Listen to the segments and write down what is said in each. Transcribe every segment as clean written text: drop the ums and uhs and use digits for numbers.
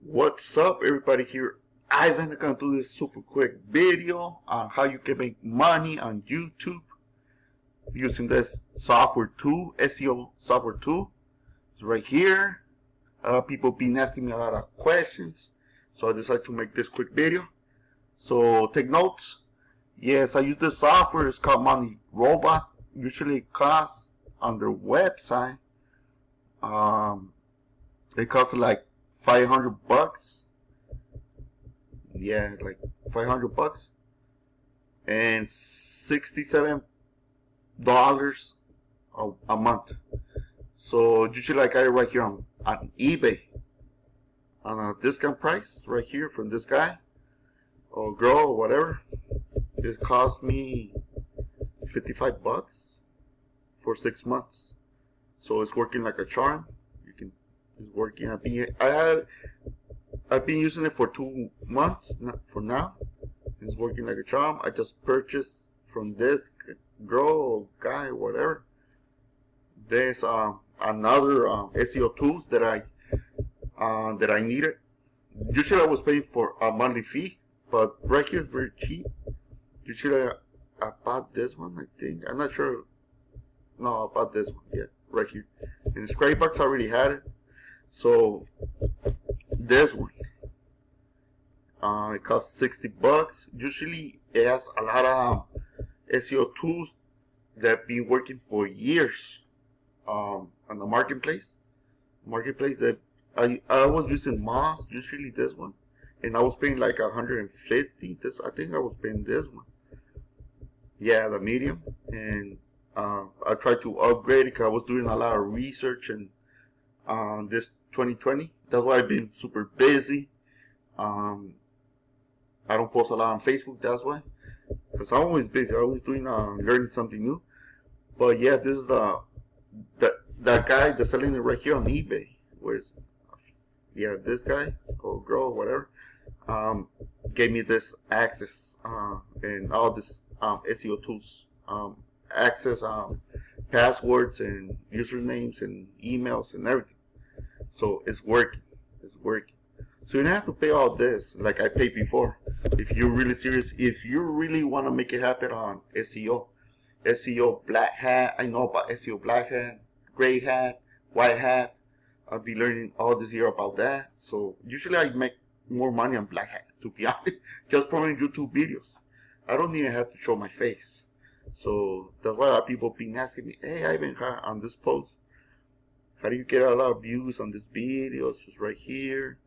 What's up, everybody? Here Ivan. I'm gonna do this super quick video on how you can make money on YouTube using this software tool, SEO software tool. It's right here. A lot of people been asking me a lot of questions, so I decided to make this quick video. So take notes. Yes, I use this software. It's called Money Robot. Usually it costs on their website. It costs like $500. Yeah, like $500 and $67 a month. So usually I got it right here on eBay on a discount price right here from this guy or girl or whatever. It cost me $55 for 6 months. So it's working like a charm. It's working. I've been using it for 2 months for now. It's working like a charm. I just purchased from this girl or guy, whatever. There's another SEO tools that I needed. Usually I was paying for a monthly fee, but right here is very cheap. Usually I bought this one, I think. I'm not sure. No, I bought this one. Yeah, right here. And the Scrapebox I already had it. So this one, it costs $60. Usually it has a lot of SEO tools that been working for years on the marketplace. That I was using Moz, usually this one, and I was paying like $150. I think I was paying this one. Yeah, the medium, and I tried to upgrade it because I was doing a lot of research and this 2020. That's why I've been super busy. I don't post a lot on Facebook. That's why, because I'm always busy. I'm always doing learning something new. But yeah, this is that guy that's selling it right here on eBay. Where's this guy or girl or whatever gave me this access and all this SEO tools access, passwords and usernames and emails and everything. So it's working. So you don't have to pay all this like I paid before. If you're really serious, if you really want to make it happen on SEO Black Hat. I know about SEO Black Hat, Gray Hat, White Hat. I'll be learning all this year about that. So usually I make more money on Black Hat, to be honest, just from YouTube videos. I don't even have to show my face. So that's why a lot of people been asking me, hey Ivan, on this post, how do you get a lot of views on this videos? It's right here.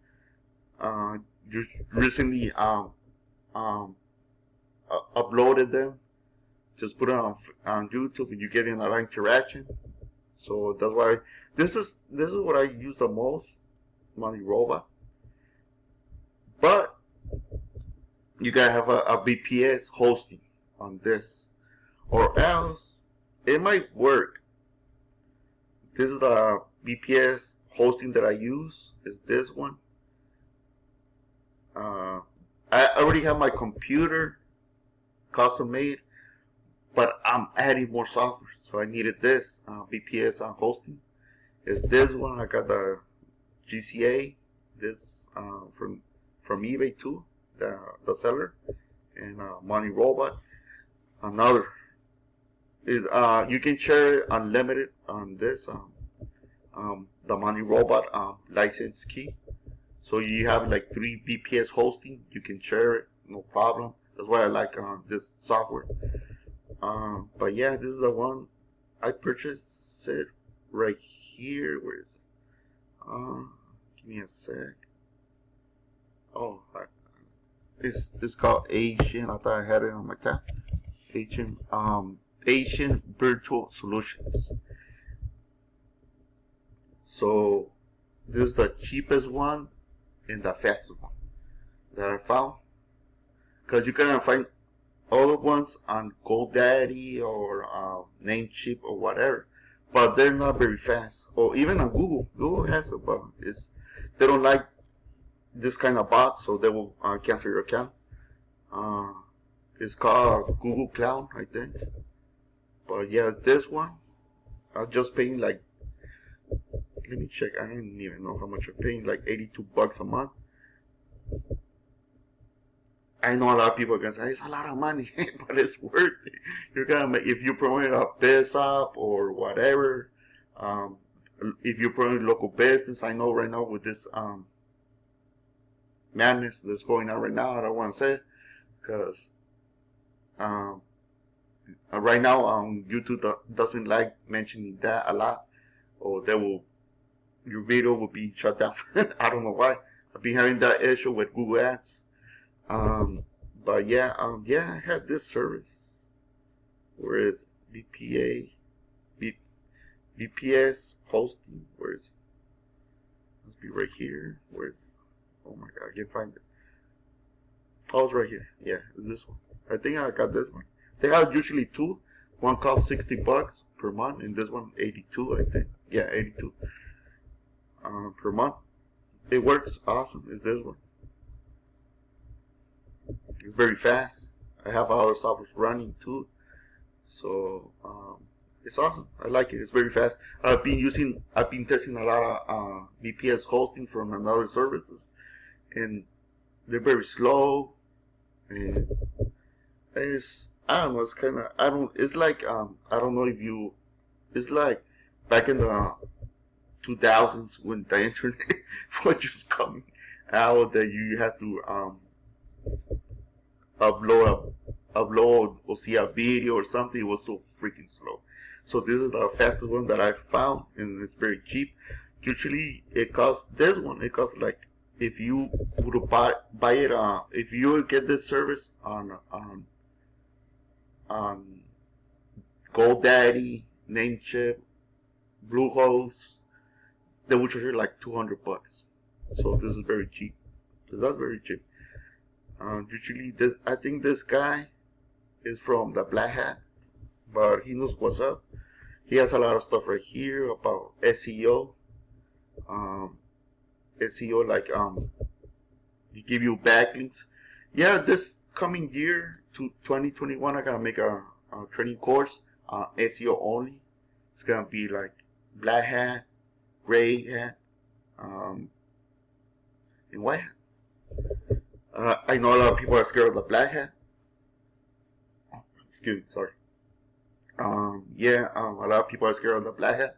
Just recently uploaded them. Just put it on YouTube, and you're getting a lot of interaction. So that's why this is what I use the most, Money Robot. But you gotta have a VPS hosting on this, or else it might work. This is the VPS hosting that I use. Is this one? I already have my computer custom made, but I'm adding more software, so I needed this VPS hosting. Is this one? I got the GSA, this from eBay too, the seller, and Money Robot. Another. You can share it unlimited on this the Money Robot license key. So you have like 3 VPS hosting. You can share it, no problem. That's why I like this software. But yeah, this is the one I purchased it right here. Where is it? Give me a sec. Oh, it's called Asian. I thought I had it on my tab. Asian Virtual Solutions. So this is the cheapest one and the fastest one that I found, because you can find other ones on GoDaddy or Namecheap or whatever, but they're not very fast. Or even on Google. Google has it, but they don't like this kind of bots, so they will cancel your account. It's called Google Cloud, I think. But yeah, this one I'm just paying like, let me check, I don't even know how much I'm paying, like $82 a month. I know a lot of people are gonna say it's a lot of money, but it's worth it. You're gonna make, if you promote a business or whatever. If you promote local business, I know right now with this madness that's going on right now, I don't want to say because right now YouTube doesn't like mentioning that a lot, or your video will be shut down. I don't know why. I've been having that issue with Google Ads. But yeah, I have this service. Where is VPS hosting? Where is it? Must be right here. Where is it? Oh my god, I can't find it. Oh, it's right here. Yeah, it's this one. I think I got this one. They have usually two. One costs $60 per month, and this one 82, I think. Yeah, 82 per month. It works awesome. It's this one. It's very fast. I have other software running too, so it's awesome. I like it. It's very fast. I've been testing a lot of VPS hosting from another services, and they're very slow. And I don't know. It's kind of It's like I don't know if you. It's like back in the 2000s when the internet was just coming out, that you have to upload or see a video or something. It was so freaking slow. So this is the fastest one that I found, and it's very cheap. Usually it costs this one. It costs like, if you would buy it, if you get this service on GoDaddy, Namecheap, Bluehost, they will charge you like $200. So this is very cheap. So that's very cheap. Usually I think this guy is from the Black Hat, but he knows what's up. He has a lot of stuff right here about SEO. SEO, like he give you backlinks. Yeah, this coming year to 2021, I gotta make a training course on SEO only. It's gonna be like Black Hat, Gray Hat, and White Hat. I know a lot of people are scared of the Black Hat. Excuse me, sorry. A lot of people are scared of the Black Hat.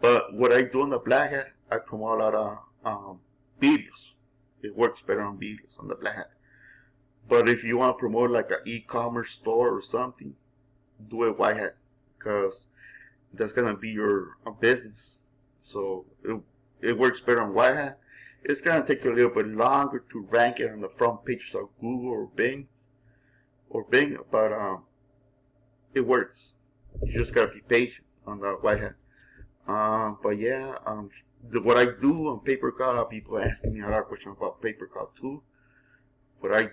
But what I do on the Black Hat, I promote a lot of videos. It works better on videos on the Black Hat. But if you want to promote like an e-commerce store or something, do it White Hat, because that's gonna be your business. So it works better on White Hat. It's gonna take you a little bit longer to rank it on the front pages of Google or Bing, but it works. You just gotta be patient on the White Hat. But yeah, what I do on PaperCut, a lot of people asking me a lot of questions about PaperCut too. What I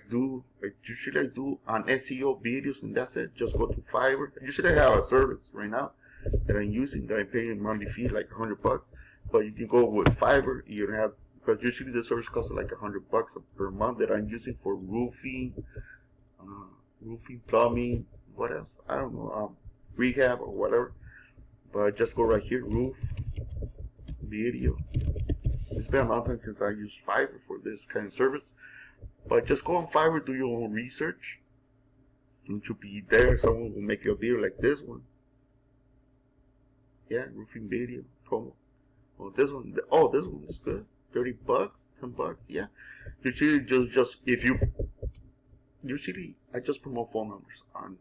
usually do on SEO videos, and that's it. Just go to Fiverr. Usually I have a service right now that I'm using, that I'm paying a monthly fee like $100. But you can go with Fiverr. You don't have, because usually the service costs like $100 per month that I'm using for roofing, plumbing, what else? I don't know, rehab or whatever. But just go right here, roof, video. It's been a long time since I used Fiverr for this kind of service. But just go on Fiverr, do your own research. It should be there. Someone will make you a video like this one. Yeah, roofing video promo. Oh, this one is good. $30, $10. Yeah. Usually, usually I just promote phone numbers on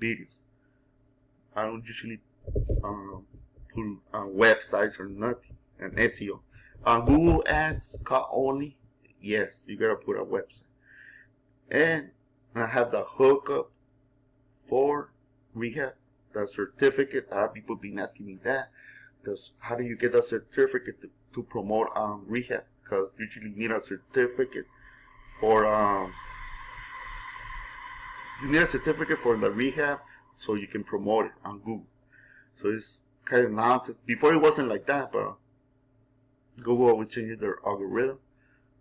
videos. I don't usually put websites or nothing and SEO. On Google Ads, cut only. Yes, you gotta put a website. And I have the hookup for rehab, the certificate. A lot of people have been asking me that. Because how do you get a certificate to promote rehab? Because usually you need a certificate for the rehab, so you can promote it on Google. So it's kind of nonsense. Before it wasn't like that, but Google always changes their algorithm.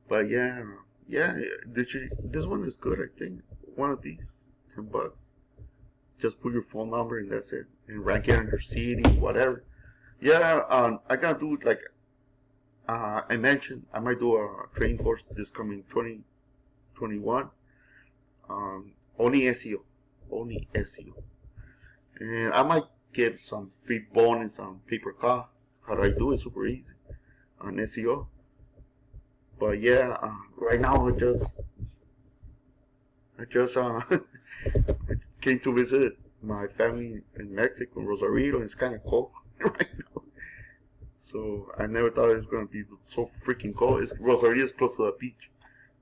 But this one is good, I think. One of these, $10. Just put your phone number and that's it. And rank it in your city, whatever. Yeah, I gotta do like I mentioned I might do a training course this coming 2021. Only SEO, only SEO, and I might give some free bonus on pay-per-click. How do I do it? Super easy on SEO. But yeah, right now I just I came to visit my family in Mexico, in Rosarito, and it's kind of cold right now. So I never thought it was gonna be so freaking cold. Rosarito is close to the beach,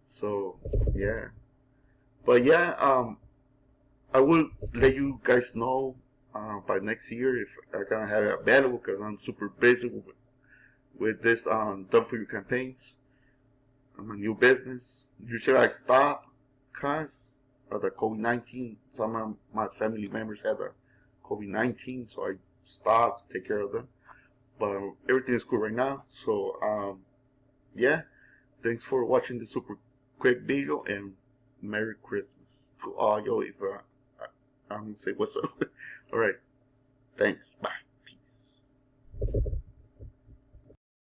so yeah. But yeah, I will let you guys know by next year if I'm gonna have it available, because I'm super busy with this done for you campaigns. I'm a new business. Usually I stop because of the COVID-19. Some of my family members had the COVID-19, so I stopped to take care of them. But everything is cool right now. So yeah, thanks for watching this super quick video, and Merry Christmas to all y'all. If I'm gonna say what's up. All right, thanks. Bye.